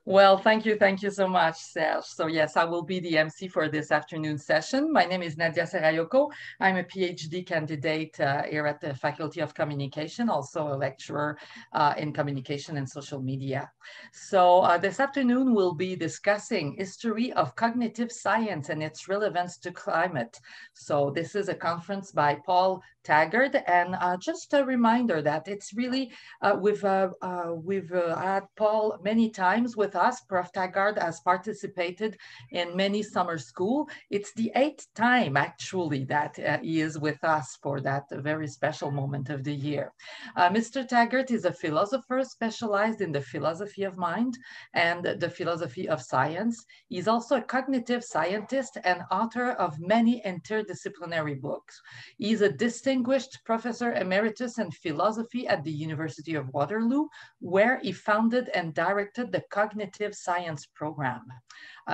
Well, thank you so much, Serge. So yes, I will be the MC for this afternoon session. My name is Nadia Seraiocco. I'm a PhD candidate here at the Faculty of Communication, also a lecturer in communication and social media. So this afternoon we'll be discussing history of cognitive science and its relevance to climate. So this is a conference by Paul Thagard, and just a reminder that it's really we've had Paul many times with us. Prof. Thagard has participated in many summer school. It's the 8th time actually that he is with us for that very special moment of the year. Mr. Thagard is a philosopher specialized in the philosophy of mind and the philosophy of science. He's also a cognitive scientist and author of many interdisciplinary books. He's a distinguished professor emeritus in philosophy at the University of Waterloo, where he founded and directed the cognitive science program.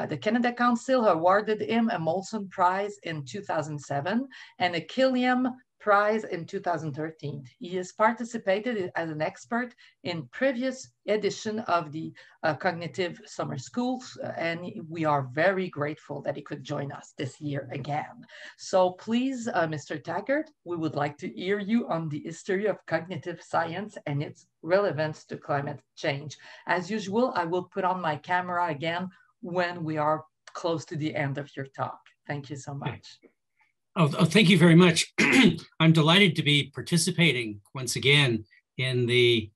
The Canada Council awarded him a Molson Prize in 2007 and a Killiam Prize in 2013. He has participated as an expert in previous edition of the Cognitive Summer Schools, and we are very grateful that he could join us this year again. So please, Mr. Thagard, we would like to hear you on the history of cognitive science and its relevance to climate change. As usual, I will put on my camera again when we are close to the end of your talk. Thank you so much. Thank you very much. I'm delighted to be participating once again in the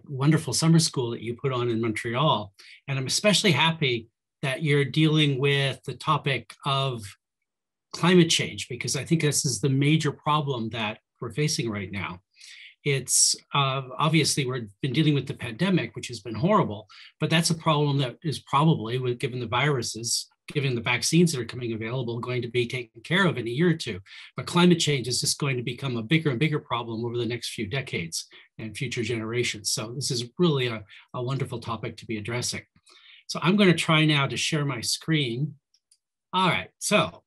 wonderful summer school that you put on in Montreal. And I'm especially happy that you're dealing with the topic of climate change, because I think this is the major problem that we're facing right now. It's obviously we've been dealing with the pandemic, which has been horrible, but that's a problem that is probably, given the viruses, given the vaccines that are coming available, going to be taken care of in a year or two. But climate change is just going to become a bigger and bigger problem over the next few decades and future generations. So this is really a wonderful topic to be addressing. So I'm going to try now to share my screen. All right, so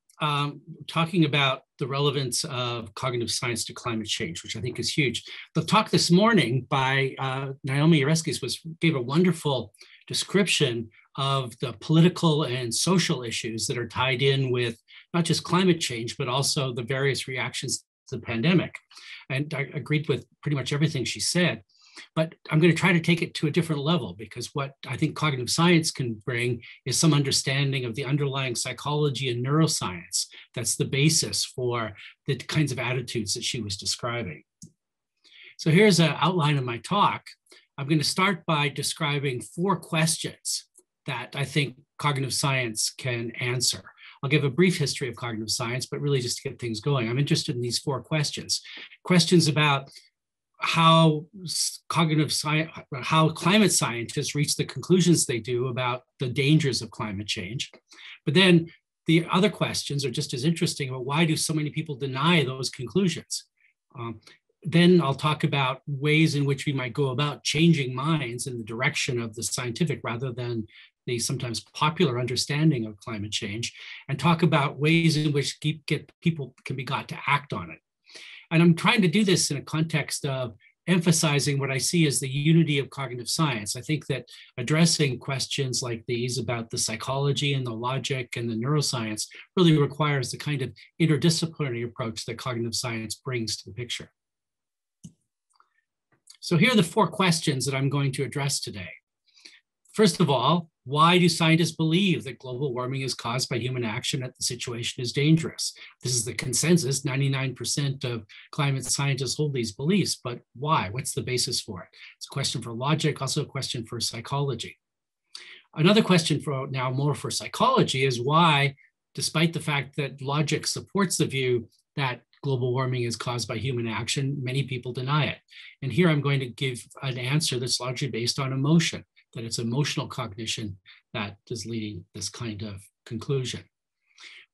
talking about the relevance of cognitive science to climate change, which I think is huge. The talk this morning by Nadia Seraiocco gave a wonderful description of the political and social issues that are tied in with not just climate change, but also the various reactions to the pandemic. And I agreed with pretty much everything she said, but I'm going to try to take it to a different level, because what I think cognitive science can bring is some understanding of the underlying psychology and neuroscience that's the basis for the kinds of attitudes that she was describing. So here's an outline of my talk. I'm going to start by describing 4 questions that I think cognitive science can answer. I'll give a brief history of cognitive science, but really just to get things going. I'm interested in these 4 questions. Questions about how climate scientists reach the conclusions they do about the dangers of climate change. But then the other questions are just as interesting about why do so many people deny those conclusions? Then I'll talk about ways in which we might go about changing minds in the direction of the scientific rather than the sometimes popular understanding of climate change, and talk about ways in which people can be got to act on it. And I'm trying to do this in a context of emphasizing what I see as the unity of cognitive science. I think that addressing questions like these about the psychology and the logic and the neuroscience really requires the kind of interdisciplinary approach that cognitive science brings to the picture. So here are the 4 questions that I'm going to address today. First of all, why do scientists believe that global warming is caused by human action, that the situation is dangerous? This is the consensus. 99% of climate scientists hold these beliefs, but why? What's the basis for it? It's a question for logic, also a question for psychology. Another question more for psychology is why, despite the fact that logic supports the view that global warming is caused by human action, many people deny it. And here I'm going to give an answer that's largely based on emotion, that it's emotional cognition that is leading this kind of conclusion.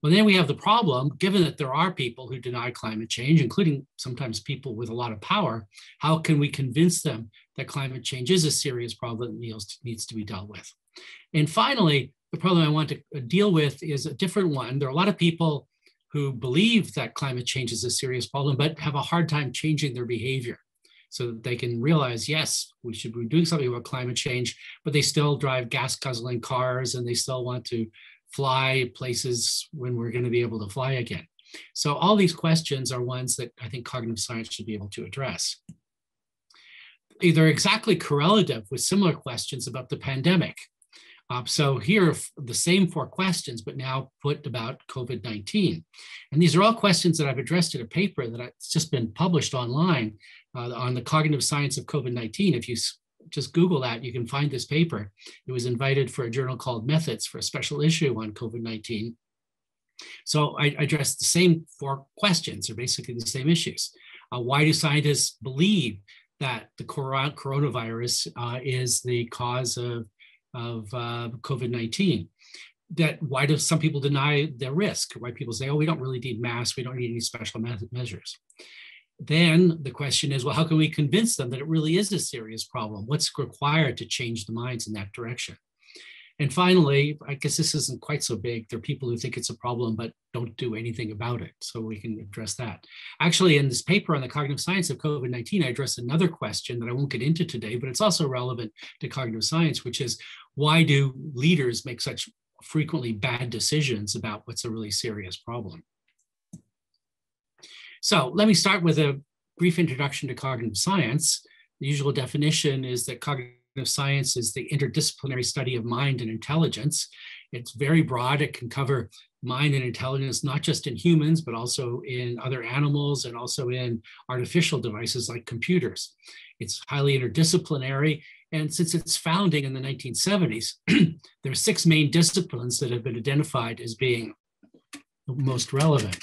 Well, then we have the problem, given that there are people who deny climate change, including sometimes people with a lot of power, how can we convince them that climate change is a serious problem that needs to be dealt with? And finally, the problem I want to deal with is a different one. There are a lot of people who believe that climate change is a serious problem, but have a hard time changing their behavior. so that they can realize, yes, we should be doing something about climate change, but they still drive gas guzzling cars and they still want to fly places when we're going to be able to fly again. So all these questions are ones that I think cognitive science should be able to address. They're exactly correlative with similar questions about the pandemic. So here are the same 4 questions, but now put about COVID-19. And these are all questions that I've addressed in a paper that's just been published online on the cognitive science of COVID-19. If you just Google that, you can find this paper. It was invited for a journal called Methods for a special issue on COVID-19. So I addressed the same 4 questions, or basically the same issues. Why do scientists believe that the coronavirus is the cause of COVID-19? That why do some people deny the risk? Why people say, oh, we don't really need masks, we don't need any special measures. Then the question is, well, how can we convince them that it really is a serious problem? What's required to change the minds in that direction? And finally, I guess this isn't quite so big. There are people who think it's a problem, but don't do anything about it. So we can address that. Actually, in this paper on the cognitive science of COVID-19, I address another question that I won't get into today, but it's also relevant to cognitive science, which is, why do leaders make such frequently bad decisions about what's a really serious problem? So let me start with a brief introduction to cognitive science. The usual definition is that cognitive science is the interdisciplinary study of mind and intelligence. It's very broad. It can cover mind and intelligence, not just in humans, but also in other animals and also in artificial devices like computers. It's highly interdisciplinary. And since its founding in the 1970s, there are 6 main disciplines that have been identified as being most relevant.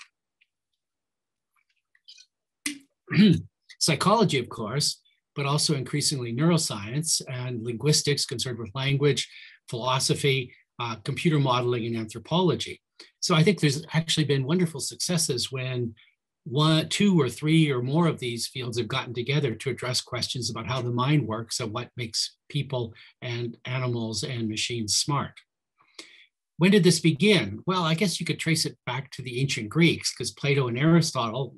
Psychology, of course, but also increasingly neuroscience and linguistics concerned with language, philosophy, computer modeling, and anthropology. So I think there's actually been wonderful successes when 1, 2, or 3 or more of these fields have gotten together to address questions about how the mind works and what makes people and animals and machines smart. When did this begin? Well, I guess you could trace it back to the ancient Greeks, because Plato and Aristotle,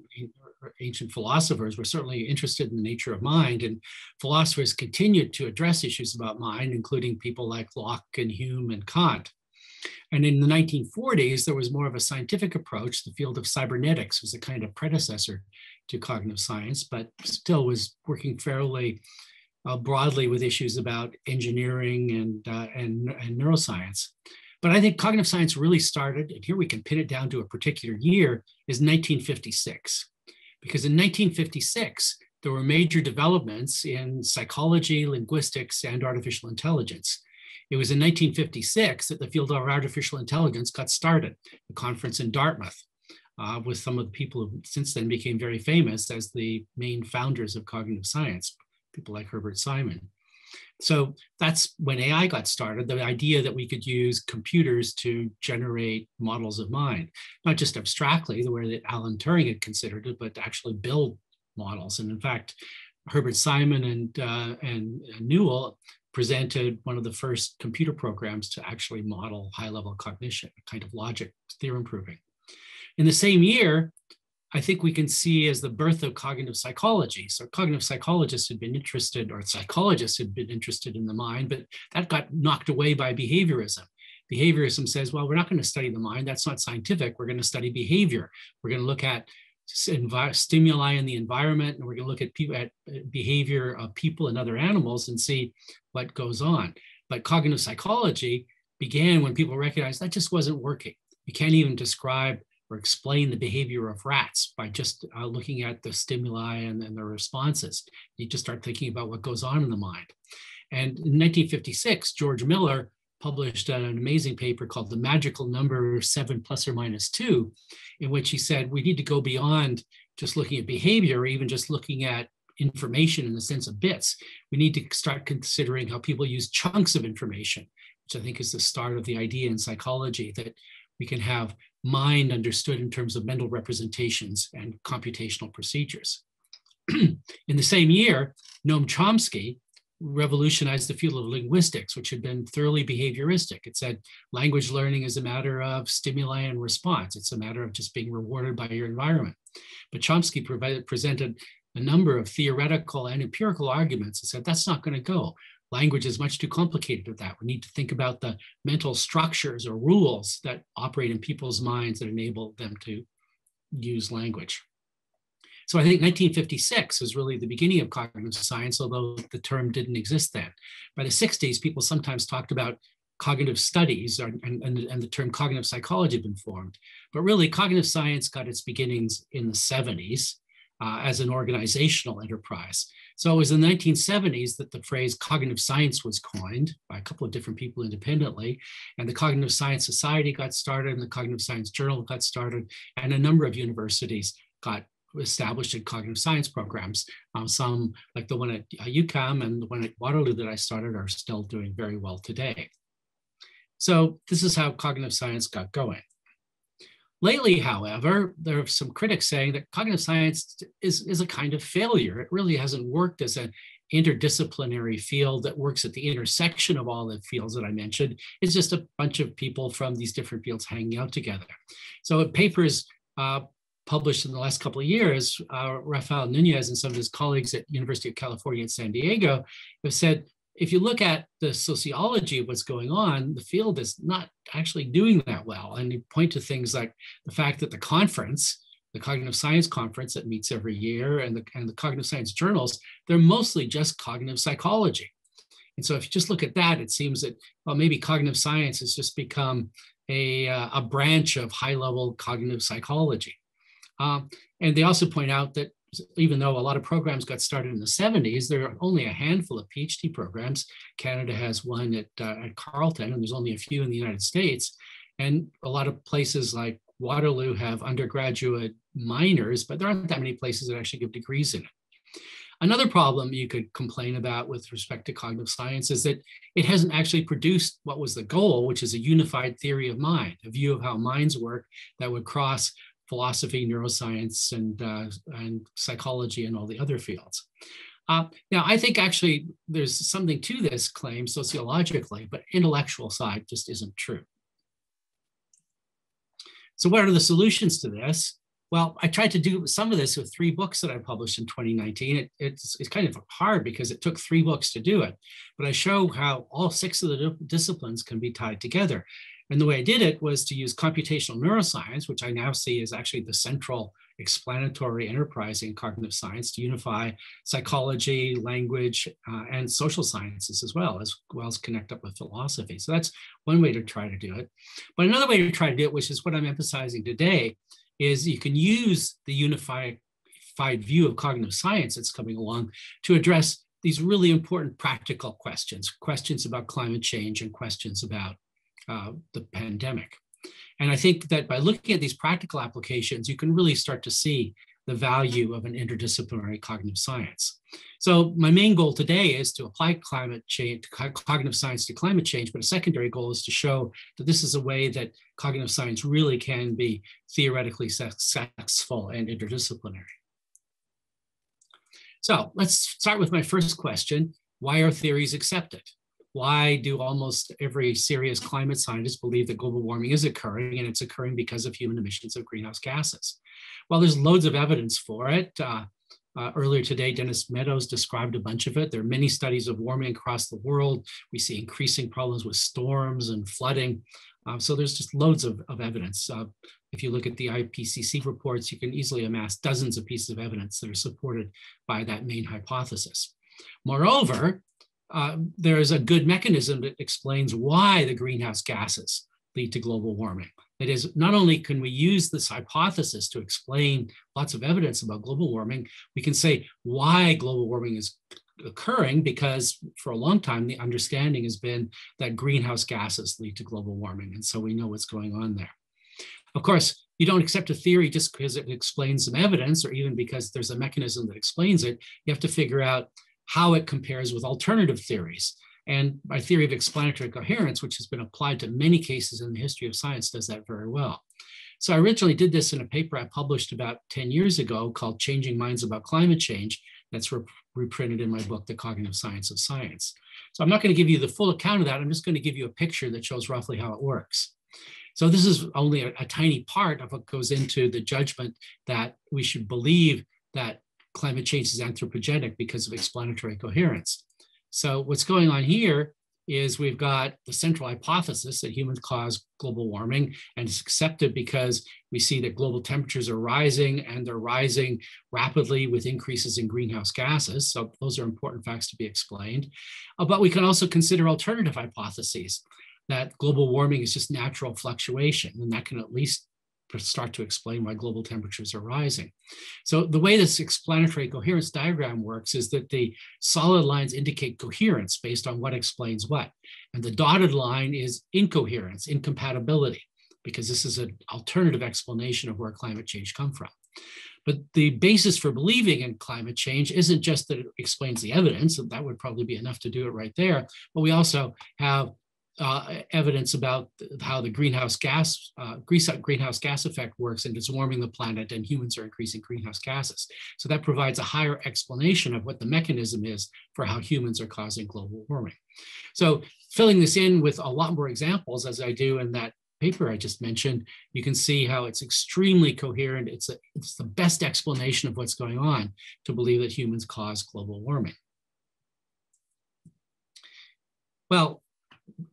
ancient philosophers, were certainly interested in the nature of mind, and philosophers continued to address issues about mind, including people like Locke and Hume and Kant. And in the 1940s, there was more of a scientific approach. The field of cybernetics was a kind of predecessor to cognitive science, but still was working fairly broadly with issues about engineering and neuroscience. But I think cognitive science really started, and here we can pin it down to a particular year, is 1956. Because in 1956, there were major developments in psychology, linguistics, and artificial intelligence. It was in 1956 that the field of artificial intelligence got started, a conference in Dartmouth, with some of the people who since then became very famous as the main founders of cognitive science, people like Herbert Simon. So that's when AI got started, the idea that we could use computers to generate models of mind, not just abstractly, the way that Alan Turing had considered it, but to actually build models. And in fact, Herbert Simon and Newell presented one of the first computer programs to actually model high-level cognition, a kind of logic theorem proving. In the same year, I think we can see as the birth of cognitive psychology. So cognitive psychologists had been interested, or psychologists had been interested in the mind, but that got knocked away by behaviorism. Behaviorism says, well, we're not going to study the mind. That's not scientific. We're going to study behavior. We're going to look at stimuli in the environment, and we're going to look at behavior of people and other animals and see what goes on. But cognitive psychology began when people recognized that just wasn't working. You can't even describe or explain the behavior of rats by just looking at the stimuli and the responses. You just start thinking about what goes on in the mind. And in 1956, George Miller published an amazing paper called The Magical Number 7 ± 2, in which he said we need to go beyond just looking at behavior or even just looking at information in the sense of bits. We need to start considering how people use chunks of information, which I think is the start of the idea in psychology that we can have mind understood in terms of mental representations and computational procedures. In the same year, Noam Chomsky revolutionized the field of linguistics, which had been thoroughly behavioristic. It said language learning is a matter of stimuli and response. It's a matter of just being rewarded by your environment. But Chomsky presented a number of theoretical and empirical arguments and said, that's not going to go. Language is much too complicated for that. We need to think about the mental structures or rules that operate in people's minds that enable them to use language. So I think 1956 was really the beginning of cognitive science, although the term didn't exist then. By the 60s, people sometimes talked about cognitive studies and the term cognitive psychology had been formed. But really, cognitive science got its beginnings in the 70s as an organizational enterprise. So it was in the 1970s that the phrase cognitive science was coined by a couple of different people independently, and the Cognitive Science Society got started, and the Cognitive Science Journal got started, and a number of universities got established in cognitive science programs. Some, like the one at UQAM and the one at Waterloo that I started, are still doing very well today. So this is how cognitive science got going. Lately, however, there are some critics saying that cognitive science is a kind of failure. It really hasn't worked as an interdisciplinary field that works at the intersection of all the fields that I mentioned. It's just a bunch of people from these different fields hanging out together. So papers published in the last couple of years, Rafael Nunez and some of his colleagues at University of California at San Diego have said, if you look at the sociology of what's going on, the field is not actually doing that well. And you point to things like the fact that the conference, the Cognitive Science Conference that meets every year, and the Cognitive Science journals, they're mostly just cognitive psychology. And so if you just look at that, it seems that, well, maybe cognitive science has just become a branch of high-level cognitive psychology. And they also point out that even though a lot of programs got started in the 70s, there are only a handful of Ph.D. programs. Canada has one at Carleton, and there's only a few in the United States. And a lot of places like Waterloo have undergraduate minors, but there aren't that many places that actually give degrees in it. Another problem you could complain about with respect to cognitive science is that it hasn't actually produced what was the goal, which is a unified theory of mind, a view of how minds work that would cross philosophy, neuroscience, and psychology, and all the other fields. Now, I think actually there's something to this claim sociologically, but intellectual side just isn't true. So what are the solutions to this? Well, I tried to do some of this with 3 books that I published in 2019. It's kind of hard because it took 3 books to do it, but I show how all 6 of the disciplines can be tied together. And the way I did it was to use computational neuroscience, which I now see as actually the central explanatory enterprise in cognitive science, to unify psychology, language, and social sciences as well as connect up with philosophy. So that's one way to try to do it. But another way to try to do it, which is what I'm emphasizing today, is you can use the unified view of cognitive science that's coming along to address these really important practical questions, questions about climate change and questions about the pandemic. And I think that by looking at these practical applications, you can really start to see the value of an interdisciplinary cognitive science. So my main goal today is to apply climate change, cognitive science to climate change, but a secondary goal is to show that this is a way that cognitive science really can be theoretically successful and interdisciplinary. So let's start with my first question. Why are theories accepted? Why do almost every serious climate scientist believe that global warming is occurring, and it's occurring because of human emissions of greenhouse gases? Well, there's loads of evidence for it. Earlier today, Dennis Meadows described a bunch of it. There are many studies of warming across the world. We see increasing problems with storms and flooding. So there's just loads of evidence. If you look at the IPCC reports, you can easily amass dozens of pieces of evidence that are supported by that main hypothesis. Moreover, there is a good mechanism that explains why the greenhouse gases lead to global warming. That is, not only can we use this hypothesis to explain lots of evidence about global warming, we can say why global warming is occurring, because for a long time, the understanding has been that greenhouse gases lead to global warming. And so we know what's going on there. Of course, you don't accept a theory just because it explains some evidence, or even because there's a mechanism that explains it. You have to figure out how it compares with alternative theories. And my theory of explanatory coherence, which has been applied to many cases in the history of science, does that very well. So I originally did this in a paper I published about 10 years ago called Changing Minds About Climate Change. That's reprinted in my book, The Cognitive Science of Science. So I'm not going to give you the full account of that. I'm just going to give you a picture that shows roughly how it works. So this is only a tiny part of what goes into the judgment that we should believe that climate change is anthropogenic because of explanatory coherence. So what's going on here is we've got the central hypothesis that humans cause global warming, and it's accepted because we see that global temperatures are rising, and they're rising rapidly with increases in greenhouse gases. So those are important facts to be explained. But we can also consider alternative hypotheses, that global warming is just natural fluctuation, and that can at least start to explain why global temperatures are rising. So the way this explanatory coherence diagram works is that the solid lines indicate coherence based on what explains what. And the dotted line is incoherence, incompatibility, because this is an alternative explanation of where climate change comes from. But the basis for believing in climate change isn't just that it explains the evidence, and that would probably be enough to do it right there, but we also have evidence about how the greenhouse gas effect works, and it's warming the planet, and humans are increasing greenhouse gases. So that provides a higher explanation of what the mechanism is for how humans are causing global warming. So filling this in with a lot more examples, as I do in that paper I just mentioned, you can see how it's extremely coherent. It's the best explanation of what's going on to believe that humans cause global warming. Well,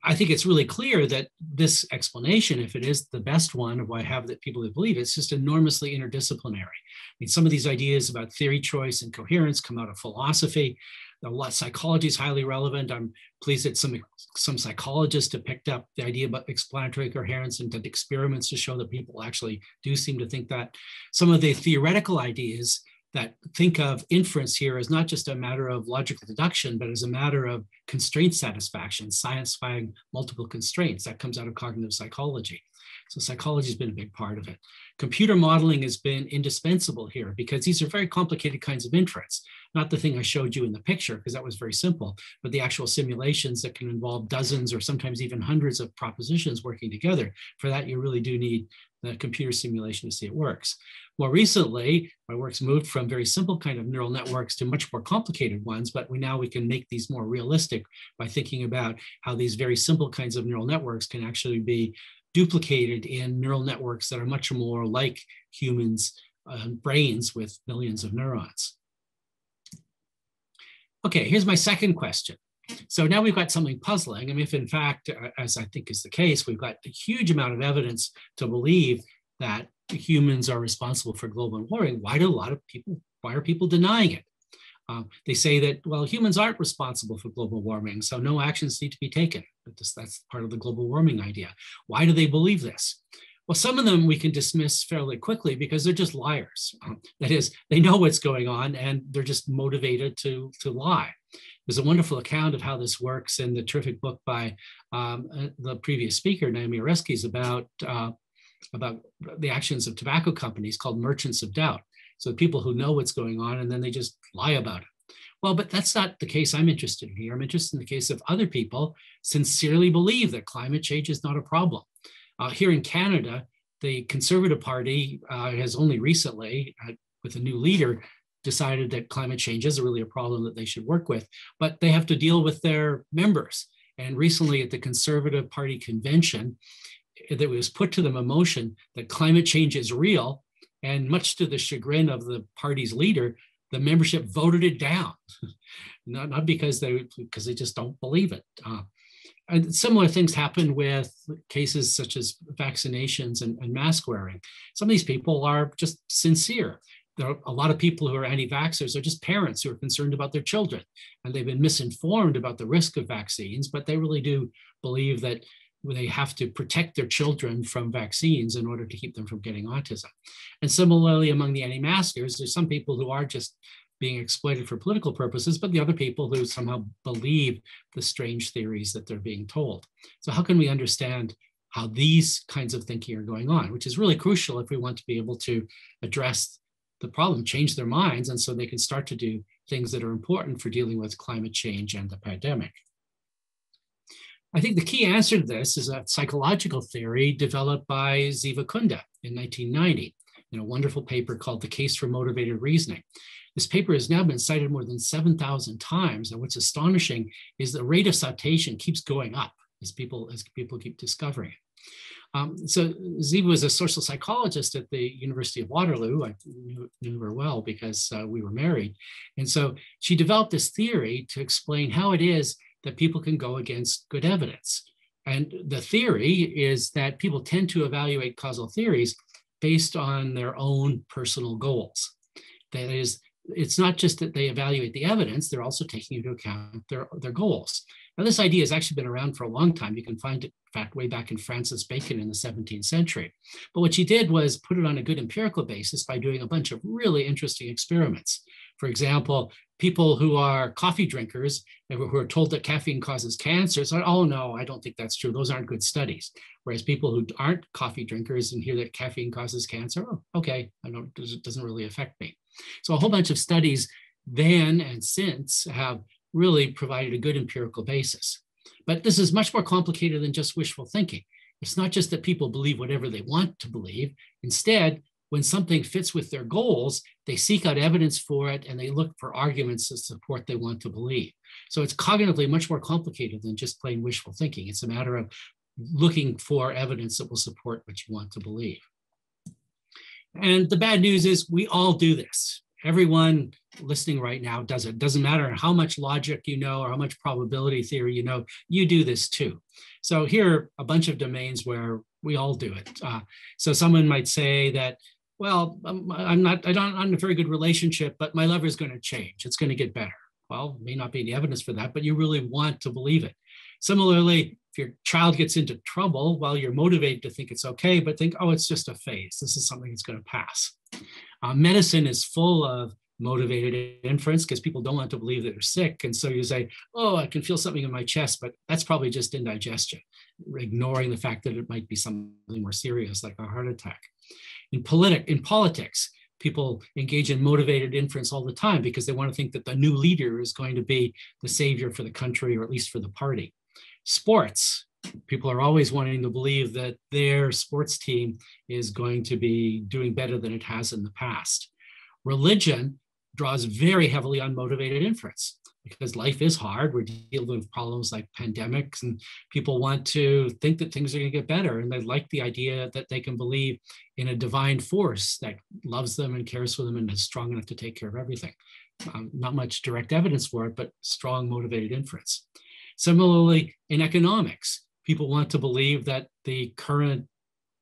I think it's really clear that this explanation, if it is the best one of why I have that people that believe it's just enormously interdisciplinary. I mean, some of these ideas about theory choice and coherence come out of philosophy. A lot, psychology is highly relevant. I'm pleased that some psychologists have picked up the idea about explanatory coherence and did experiments to show that people actually do seem to think that. Some of the theoretical ideas that think of inference here as not just a matter of logical deduction, but as a matter of constraint satisfaction, satisfying multiple constraints. That comes out of cognitive psychology. So psychology has been a big part of it. Computer modeling has been indispensable here because these are very complicated kinds of inference. Not the thing I showed you in the picture, because that was very simple, but the actual simulations that can involve dozens or sometimes even hundreds of propositions working together. For that, you really do need the computer simulation to see it works. More recently, my work's moved from very simple kind of neural networks to much more complicated ones, but we can make these more realistic by thinking about how these very simple kinds of neural networks can actually be duplicated in neural networks that are much more like humans' brains with millions of neurons. Okay, here's my second question. So now we've got something puzzling. And if in fact, as I think is the case, we've got a huge amount of evidence to believe that humans are responsible for global warming, why are people denying it? They say that, well, humans aren't responsible for global warming, so no actions need to be taken. That's part of the global warming idea. Why do they believe this? Well, some of them we can dismiss fairly quickly because they're just liars. That is, they know what's going on and they're just motivated to lie. There's a wonderful account of how this works in the terrific book by the previous speaker, Nadia Seraiocco, about the actions of tobacco companies called merchants of doubt. So people who know what's going on and then they just lie about it. Well, but that's not the case I'm interested in here. I'm interested in the case of other people sincerely believe that climate change is not a problem. Here in Canada, the Conservative Party has only recently, with a new leader, decided that climate change is really a problem that they should work with, but they have to deal with their members. And recently at the Conservative Party convention, it was put to them a motion that climate change is real, and much to the chagrin of the party's leader, the membership voted it down, not because they just don't believe it. And similar things happen with cases such as vaccinations and mask wearing. Some of these people are just sincere. There are a lot of people who are anti-vaxxers are just parents who are concerned about their children, and they've been misinformed about the risk of vaccines, but they really do believe that they have to protect their children from vaccines in order to keep them from getting autism. And similarly, among the anti-maskers, there's some people who are just being exploited for political purposes, but the other people who somehow believe the strange theories that they're being told. So how can we understand how these kinds of thinking are going on, which is really crucial if we want to be able to address the problem, change their minds, and so they can start to do things that are important for dealing with climate change and the pandemic. I think the key answer to this is a psychological theory developed by Ziva Kunda in 1990 in a wonderful paper called The Case for Motivated Reasoning. This paper has now been cited more than 7,000 times, and what's astonishing is the rate of citation keeps going up as people keep discovering it. So Ziva was a social psychologist at the University of Waterloo. I knew her well because we were married. And so she developed this theory to explain how it is that people can go against good evidence. And the theory is that people tend to evaluate causal theories based on their own personal goals. That is, it's not just that they evaluate the evidence, they're also taking into account their goals. Now, this idea has actually been around for a long time. You can find it, in fact, way back in Francis Bacon in the 17th century. But what she did was put it on a good empirical basis by doing a bunch of really interesting experiments. For example, people who are coffee drinkers and who are told that caffeine causes cancer, so, oh no, I don't think that's true. Those aren't good studies. Whereas people who aren't coffee drinkers and hear that caffeine causes cancer, oh, okay, it doesn't really affect me. So a whole bunch of studies then and since have really provided a good empirical basis. But this is much more complicated than just wishful thinking. It's not just that people believe whatever they want to believe. Instead, when something fits with their goals, they seek out evidence for it and they look for arguments to support they want to believe. So it's cognitively much more complicated than just plain wishful thinking. It's a matter of looking for evidence that will support what you want to believe. And the bad news is we all do this. Everyone listening right now does it. Doesn't matter how much logic you know or how much probability theory you know, you do this too. So here are a bunch of domains where we all do it. So someone might say that, well, I'm not in a very good relationship, but my lover is going to change. It's going to get better. Well, may not be any evidence for that, but you really want to believe it. Similarly, if your child gets into trouble, well, you're motivated to think it's okay, but think, oh, it's just a phase. This is something that's going to pass. Medicine is full of motivated inference because people don't want to believe that they're sick. And so you say, oh, I can feel something in my chest, but that's probably just indigestion, ignoring the fact that it might be something more serious like a heart attack. In politics, people engage in motivated inference all the time because they want to think that the new leader is going to be the savior for the country or at least for the party. Sports, people are always wanting to believe that their sports team is going to be doing better than it has in the past. Religion draws very heavily on motivated inference because life is hard. We're dealing with problems like pandemics and people want to think that things are going to get better. And they like the idea that they can believe in a divine force that loves them and cares for them and is strong enough to take care of everything. Not much direct evidence for it, but strong motivated inference. Similarly, in economics, people want to believe that the current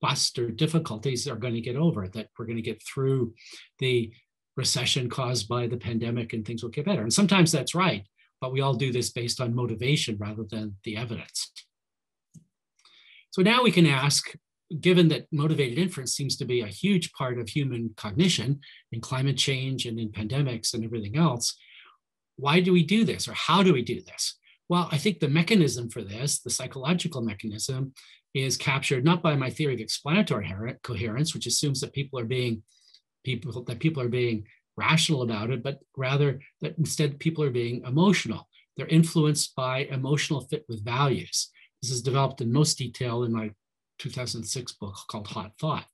bust or difficulties are going to get over, that we're going to get through the recession caused by the pandemic and things will get better. And sometimes that's right, but we all do this based on motivation rather than the evidence. So now we can ask, given that motivated inference seems to be a huge part of human cognition in climate change and in pandemics and everything else, why do we do this or how do we do this? Well, I think the mechanism for this, the psychological mechanism, is captured not by my theory of explanatory coherence, which assumes that people are being rational about it, but rather that instead people are being emotional. They're influenced by emotional fit with values. This is developed in most detail in my 2006 book called Hot Thought.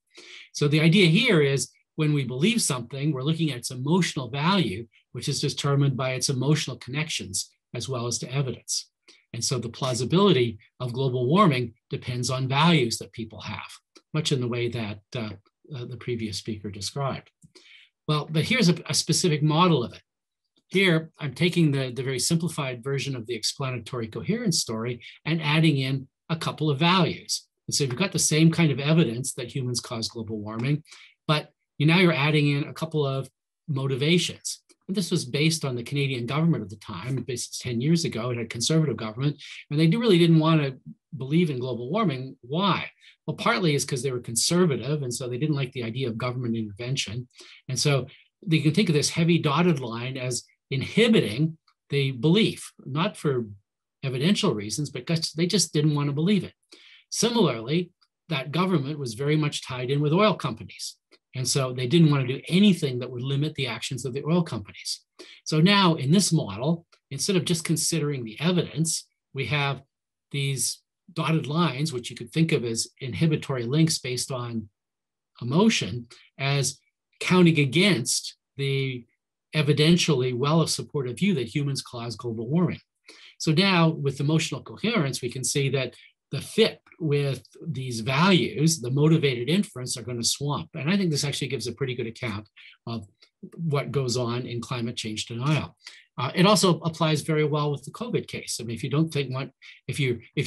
So the idea here is when we believe something, we're looking at its emotional value, which is determined by its emotional connections as well as to evidence. And so the plausibility of global warming depends on values that people have, much in the way that the previous speaker described. Well, but here's a specific model of it. Here, I'm taking the very simplified version of the explanatory coherence story and adding in a couple of values. And so you've got the same kind of evidence that humans cause global warming, but now you're adding in a couple of motivations. And this was based on the Canadian government at the time, based 10 years ago. It had conservative government, and they really didn't want to believe in global warming. Why? Well, partly is because they were conservative, and so they didn't like the idea of government intervention. And so you can think of this heavy dotted line as inhibiting the belief, not for evidential reasons, but because they just didn't want to believe it. Similarly, that government was very much tied in with oil companies. And so they didn't want to do anything that would limit the actions of the oil companies. So now in this model, instead of just considering the evidence, we have these dotted lines, which you could think of as inhibitory links based on emotion, as counting against the evidentially well-supported view that humans cause global warming. So now with emotional coherence, we can see that the fit with these values, the motivated inference, are going to swamp. And I think this actually gives a pretty good account of what goes on in climate change denial. It also applies very well with the COVID case. I mean, if you don't think if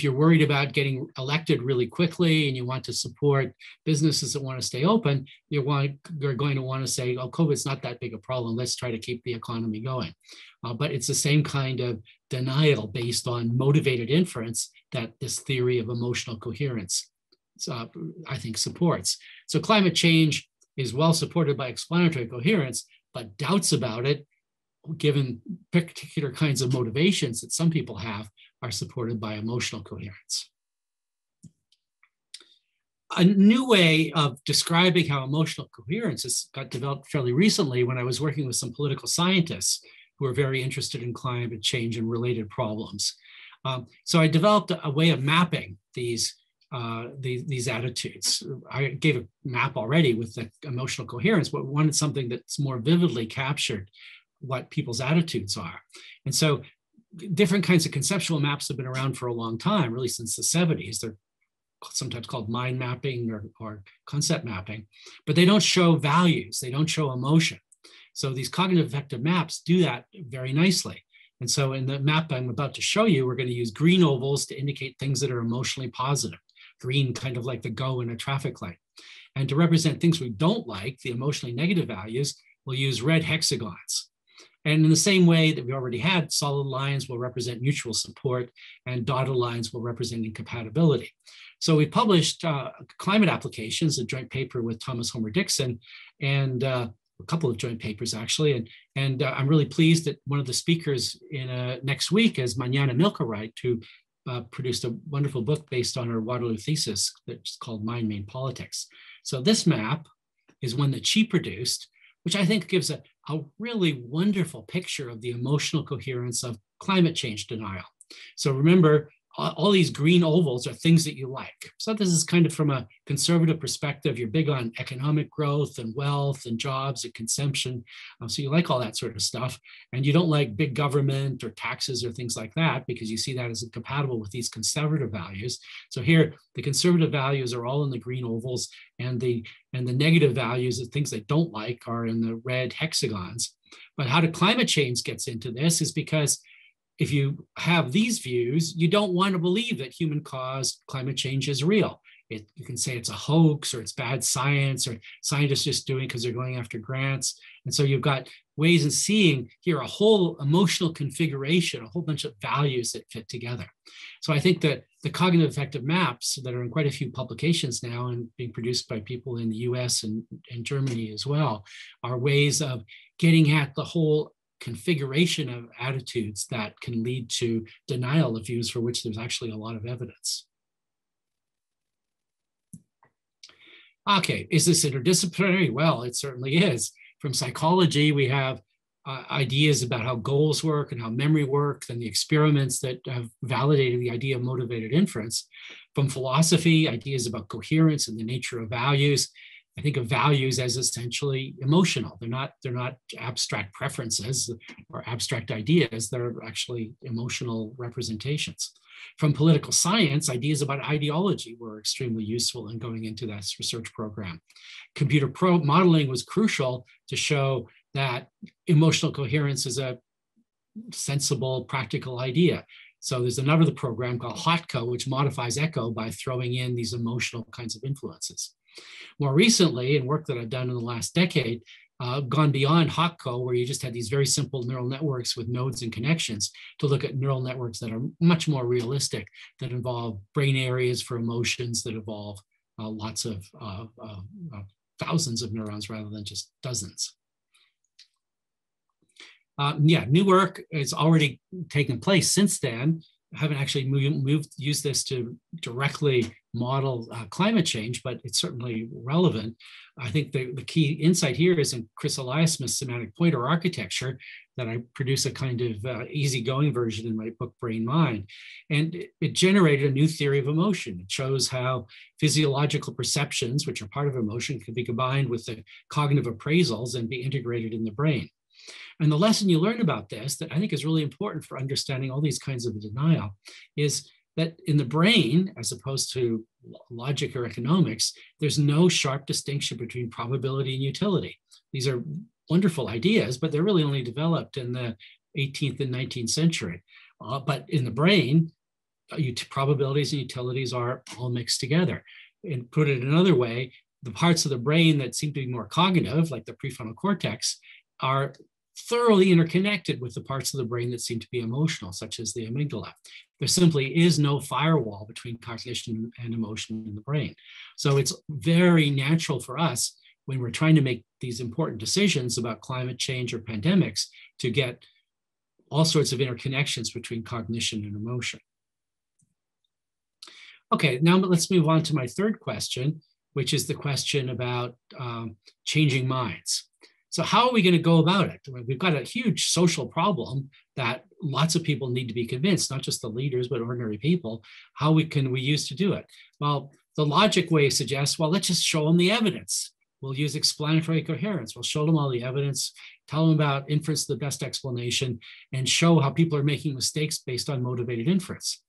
you're worried about getting elected really quickly and you want to support businesses that want to stay open, you're going to want to say, oh, COVID's not that big a problem. Let's try to keep the economy going. But it's the same kind of denial based on motivated inference that this theory of emotional coherence, I think, supports. So climate change is well supported by explanatory coherence, but doubts about it, given particular kinds of motivations that some people have, are supported by emotional coherence. A new way of describing how emotional coherence has got developed fairly recently when I was working with some political scientists who are very interested in climate change and related problems. So I developed a way of mapping these attitudes. I gave a map already with the emotional coherence, but wanted something that's more vividly captured what people's attitudes are. And so different kinds of conceptual maps have been around for a long time, really since the 70s. They're sometimes called mind mapping or concept mapping, but they don't show values. They don't show emotion. So these cognitive affective maps do that very nicely. And so in the map I'm about to show you, we're going to use green ovals to indicate things that are emotionally positive. Green, kind of like the go in a traffic light. And to represent things we don't like, the emotionally negative values, we'll use red hexagons. And in the same way that we already had, solid lines will represent mutual support and dotted lines will represent incompatibility. So we published climate applications, a joint paper with Thomas Homer Dixon, and a couple of joint papers actually. And I'm really pleased that one of the speakers in next week is Mañana Milkereit, who produced a wonderful book based on her Waterloo thesis that's called Mind Main Politics. So this map is one that she produced, which I think gives a really wonderful picture of the emotional coherence of climate change denial. So remember, all these green ovals are things that you like. So this is kind of from a conservative perspective. You're big on economic growth and wealth and jobs and consumption. So you like all that sort of stuff. And you don't like big government or taxes or things like that because you see that as incompatible with these conservative values. So here, the conservative values are all in the green ovals, and the negative values, the things they don't like, are in the red hexagons. But how climate change gets into this is because if you have these views, you don't want to believe that human-caused climate change is real. You can say it's a hoax, or it's bad science, or scientists just doing because they're going after grants. And so you've got ways of seeing here a whole emotional configuration, a whole bunch of values that fit together. So I think that the cognitive affective maps that are in quite a few publications now and being produced by people in the US and Germany as well are ways of getting at the whole configuration of attitudes that can lead to denial of views for which there's actually a lot of evidence. Okay, is this interdisciplinary? Well, it certainly is. From psychology, we have ideas about how goals work and how memory works, and the experiments that have validated the idea of motivated inference. From philosophy, ideas about coherence and the nature of values. I think of values as essentially emotional. They're not abstract preferences or abstract ideas. They're actually emotional representations. From political science, ideas about ideology were extremely useful in going into that research program. Computer modeling was crucial to show that emotional coherence is a sensible, practical idea. So there's another program called HOTCO, which modifies echo by throwing in these emotional kinds of influences. More recently, in work that I've done in the last decade, gone beyond HOTCO, where you just had these very simple neural networks with nodes and connections, to look at neural networks that are much more realistic, that involve brain areas for emotions, that involve lots of thousands of neurons rather than just dozens. New work has already taken place since then. I haven't actually used this to directly model climate change, but it's certainly relevant. I think the key insight here is in Chris Eliasmith's semantic pointer architecture, that I produce a kind of easygoing version in my book, Brain Mind. And it generated a new theory of emotion. It shows how physiological perceptions, which are part of emotion, can be combined with the cognitive appraisals and be integrated in the brain. And the lesson you learn about this that I think is really important for understanding all these kinds of denial is that in the brain, as opposed to logic or economics, there's no sharp distinction between probability and utility. These are wonderful ideas, but they're really only developed in the 18th and 19th century. But in the brain, probabilities and utilities are all mixed together. And put it another way, the parts of the brain that seem to be more cognitive, like the prefrontal cortex, are thoroughly interconnected with the parts of the brain that seem to be emotional, such as the amygdala. There simply is no firewall between cognition and emotion in the brain. So it's very natural for us, when we're trying to make these important decisions about climate change or pandemics, to get all sorts of interconnections between cognition and emotion. Okay, now let's move on to my third question, which is the question about changing minds. So how are we going to go about it? We've got a huge social problem that lots of people need to be convinced, not just the leaders, but ordinary people. How can we use to do it? Well, the logic way suggests, well, let's just show them the evidence. We'll use explanatory coherence. We'll show them all the evidence, tell them about inference, the best explanation, and show how people are making mistakes based on motivated inference.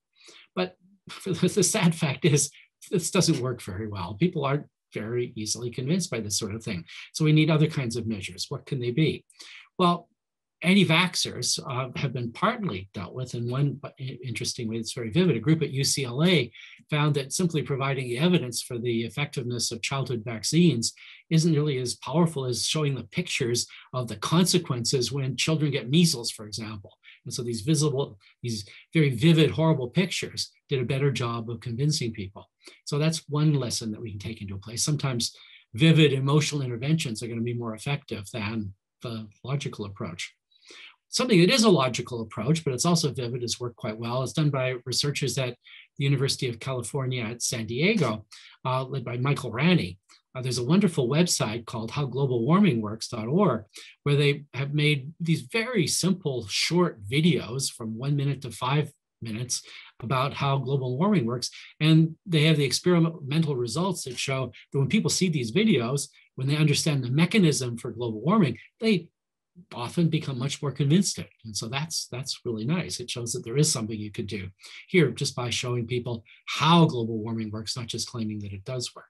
But the sad fact is, this doesn't work very well. People aren't very easily convinced by this sort of thing. So we need other kinds of measures. What can they be? Well, anti-vaxxers have been partly dealt with in one interesting way that's very vivid. A group at UCLA found that simply providing the evidence for the effectiveness of childhood vaccines isn't really as powerful as showing the pictures of the consequences when children get measles, for example. And so these very vivid, horrible pictures did a better job of convincing people. So that's one lesson that we can take into place. Sometimes vivid emotional interventions are going to be more effective than the logical approach. Something that is a logical approach, but it's also vivid, has worked quite well. It's done by researchers at the University of California at San Diego, led by Michael Ranney. There's a wonderful website called howglobalwarmingworks.org, where they have made these very simple, short videos from 1 minute to 5 minutes about how global warming works. And they have the experimental results that show that when people see these videos, when they understand the mechanism for global warming, they often become much more convinced of it. And so that's really nice. It shows that there is something you could do here just by showing people how global warming works, not just claiming that it does work.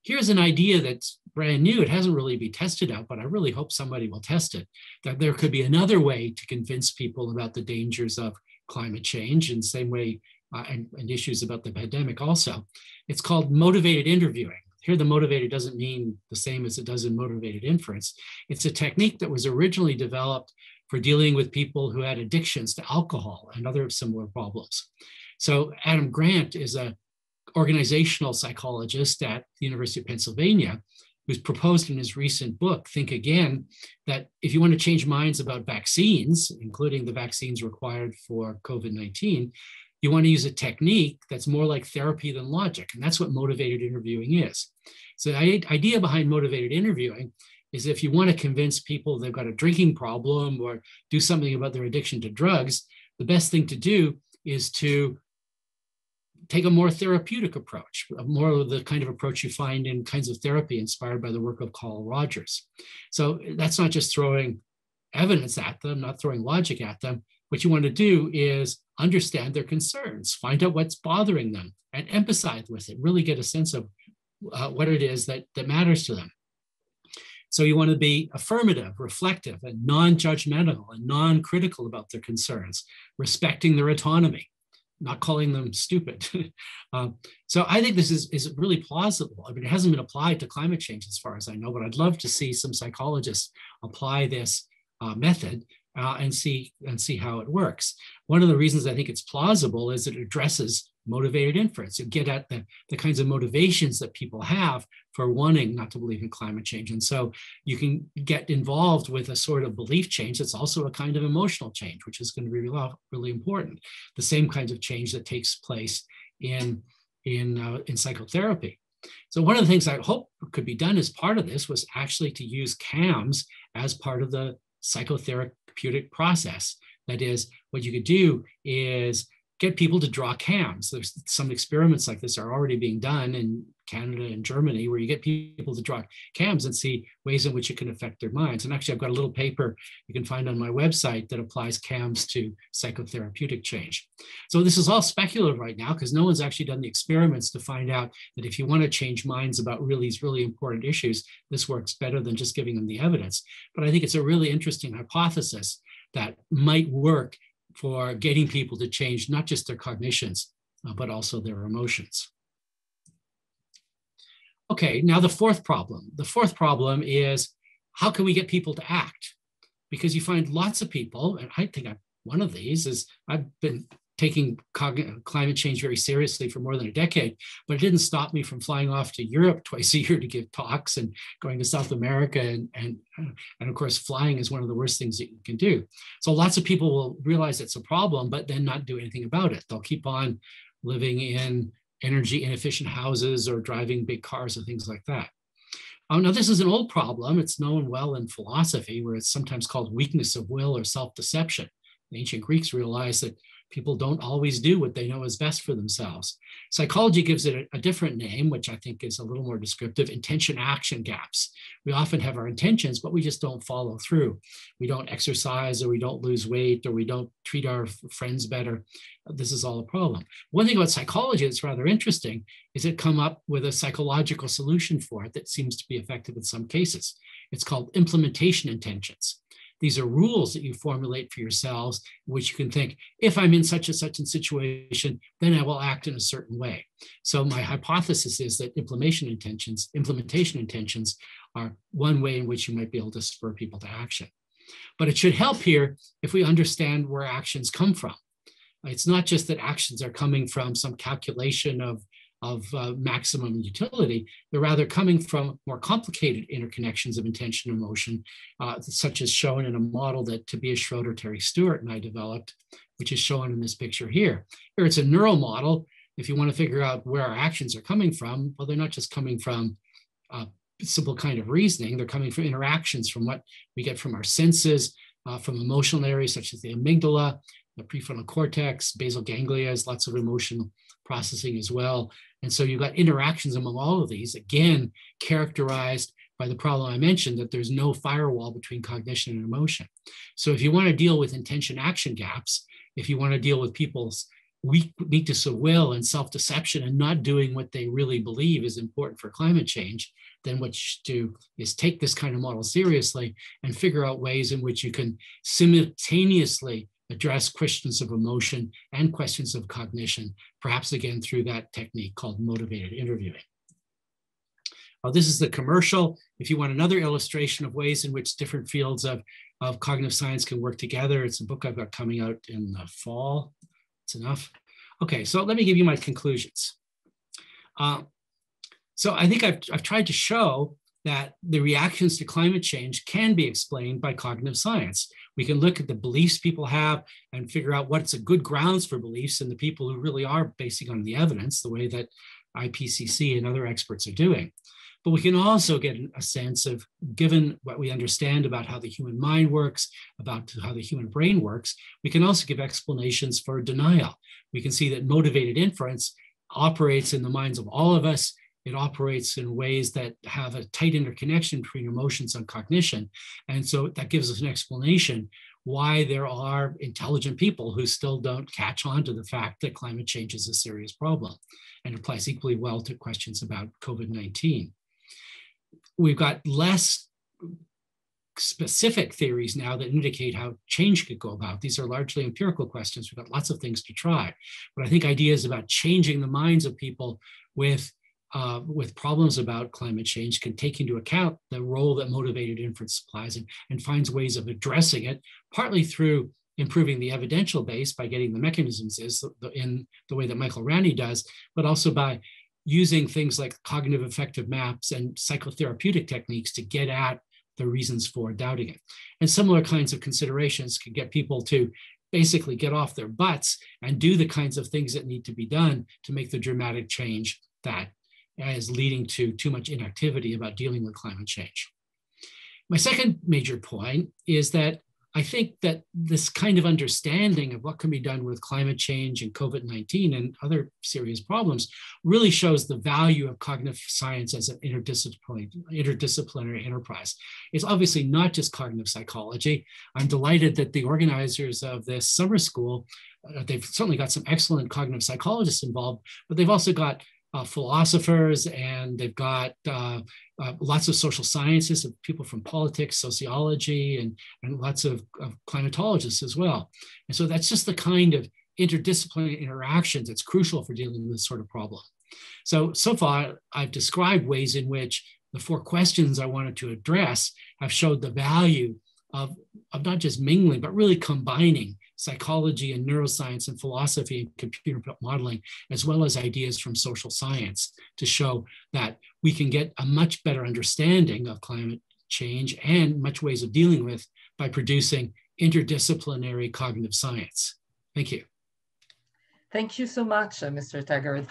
Here's an idea that's brand new. It hasn't really been tested out, but I really hope somebody will test it, that there could be another way to convince people about the dangers of climate change, in the same way and issues about the pandemic also. It's called motivated interviewing. Here, the motivated doesn't mean the same as it does in motivated inference. It's a technique that was originally developed for dealing with people who had addictions to alcohol and other similar problems. So Adam Grant is an organizational psychologist at the University of Pennsylvania, who's proposed in his recent book, Think Again, that if you want to change minds about vaccines, including the vaccines required for COVID-19, you want to use a technique that's more like therapy than logic. And that's what motivated interviewing is. So the idea behind motivated interviewing is if you want to convince people they've got a drinking problem or do something about their addiction to drugs, the best thing to do is to take a more therapeutic approach, more of the kind of approach you find in kinds of therapy inspired by the work of Carl Rogers. So that's not just throwing evidence at them, not throwing logic at them. What you want to do is understand their concerns, find out what's bothering them, and empathize with it, really get a sense of what it is that matters to them. So you want to be affirmative, reflective, and non-judgmental and non-critical about their concerns, respecting their autonomy, not calling them stupid. So I think this is really plausible. I mean, it hasn't been applied to climate change as far as I know, but I'd love to see some psychologists apply this method and see how it works. One of the reasons I think it's plausible is it addresses motivated inference. You get at the kinds of motivations that people have for wanting not to believe in climate change. And so you can get involved with a sort of belief change that's also a kind of emotional change, which is going to be really important. The same kinds of change that takes place in psychotherapy. So one of the things I hope could be done as part of this was actually to use CAMs as part of the psychotherapeutic process. That is, what you could do is get people to draw CAMs. There's some experiments like this are already being done in Canada and Germany, where you get people to draw CAMs and see ways in which it can affect their minds. And actually, I've got a little paper you can find on my website that applies CAMs to psychotherapeutic change. So this is all speculative right now because no one's actually done the experiments to find out that if you want to change minds about these really important issues, this works better than just giving them the evidence. But I think it's a really interesting hypothesis that might work for getting people to change not just their cognitions, but also their emotions. Okay, now the fourth problem. The fourth problem is, how can we get people to act? Because you find lots of people, and I think one of these is, I've been taking climate change very seriously for more than a decade, but it didn't stop me from flying off to Europe twice a year to give talks and going to South America. And of course, flying is one of the worst things that you can do. So lots of people will realize it's a problem, but then not do anything about it. They'll keep on living in energy inefficient houses or driving big cars and things like that. Now, this is an old problem. It's known well in philosophy, where it's sometimes called weakness of will or self-deception. The ancient Greeks realized that people don't always do what they know is best for themselves. Psychology gives it a different name, which I think is a little more descriptive: intention-action gaps. We often have our intentions, but we just don't follow through. We don't exercise, or we don't lose weight, or we don't treat our friends better. This is all a problem. One thing about psychology that's rather interesting is it come up with a psychological solution for it that seems to be effective in some cases. It's called implementation intentions. These are rules that you formulate for yourselves, in which you can think, if I'm in such and such a situation, then I will act in a certain way. So my hypothesis is that implementation intentions are one way in which you might be able to spur people to action. But it should help here if we understand where actions come from. It's not just that actions are coming from some calculation of maximum utility. They're rather coming from more complicated interconnections of intention and emotion, such as shown in a model that Tobias Schroeder, Terry Stewart, and I developed, which is shown in this picture here. Here it's a neural model. If you want to figure out where our actions are coming from, well, they're not just coming from simple kind of reasoning. They're coming from interactions, from what we get from our senses, from emotional areas such as the amygdala, the prefrontal cortex, basal ganglia, has lots of emotional processing as well. And so you've got interactions among all of these, again, characterized by the problem I mentioned, that there's no firewall between cognition and emotion. So if you want to deal with intention-action gaps, if you want to deal with people's weakness of will and self-deception and not doing what they really believe is important for climate change, then what you should do is take this kind of model seriously and figure out ways in which you can simultaneously address questions of emotion and questions of cognition, perhaps again through that technique called motivated interviewing. This is the commercial. If you want another illustration of ways in which different fields of cognitive science can work together, it's a book I've got coming out in the fall. It's enough. Okay, so let me give you my conclusions. So I think I've tried to show that the reactions to climate change can be explained by cognitive science. We can look at the beliefs people have and figure out what's a good grounds for beliefs and the people who really are basing on the evidence, the way that IPCC and other experts are doing. But we can also get a sense of, given what we understand about how the human mind works, about how the human brain works, we can also give explanations for denial. We can see that motivated inference operates in the minds of all of us. It operates in ways that have a tight interconnection between emotions and cognition. And so that gives us an explanation why there are intelligent people who still don't catch on to the fact that climate change is a serious problem, and applies equally well to questions about COVID-19. We've got less specific theories now that indicate how change could go about. These are largely empirical questions. We've got lots of things to try. But I think ideas about changing the minds of people with problems about climate change can take into account the role that motivated inference plays and finds ways of addressing it, partly through improving the evidential base by getting the mechanisms in the way that Michael Ranney does, but also by using things like cognitive affective maps and psychotherapeutic techniques to get at the reasons for doubting it. And similar kinds of considerations can get people to basically get off their butts and do the kinds of things that need to be done to make the dramatic change that is leading to too much inactivity about dealing with climate change. My second major point is that I think that this kind of understanding of what can be done with climate change and COVID-19 and other serious problems really shows the value of cognitive science as an interdisciplinary enterprise. It's obviously not just cognitive psychology. I'm delighted that the organizers of this summer school, they've certainly got some excellent cognitive psychologists involved, but they've also got philosophers, and they've got lots of social scientists, people from politics, sociology, and lots of climatologists as well. And so that's just the kind of interdisciplinary interactions that's crucial for dealing with this sort of problem. So far, I've described ways in which the 4 questions I wanted to address have showed the value of not just mingling, but really combining psychology and neuroscience and philosophy and computer modeling, as well as ideas from social science, to show that we can get a much better understanding of climate change and much ways of dealing with by producing interdisciplinary cognitive science. Thank you. Thank you so much, Mr. Thagard.